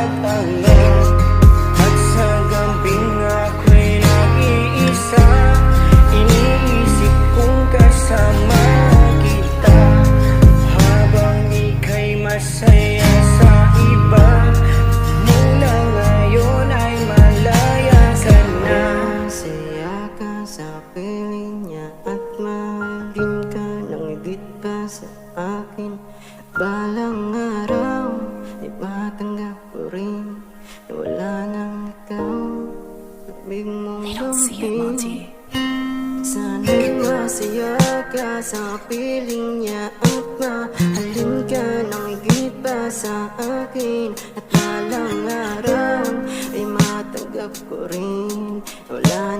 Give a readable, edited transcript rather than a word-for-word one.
matanggap. At sa gabing ako'y nag-iisa, iniisip kong kasama kita. Habang ika'y masaya sa iba, mula ngayon ay malaya ka na. Masaya ka sa piling niya at mahalin ka ng higit pa sa akin. Balang araw ay matanggap ko rin na wala nang ikaw. Ibig mong gawin, sana'y masaya ka sa piling niya at mahalin ka ng higit pa sa akin. At balang araw ay matanggap ko rin na wala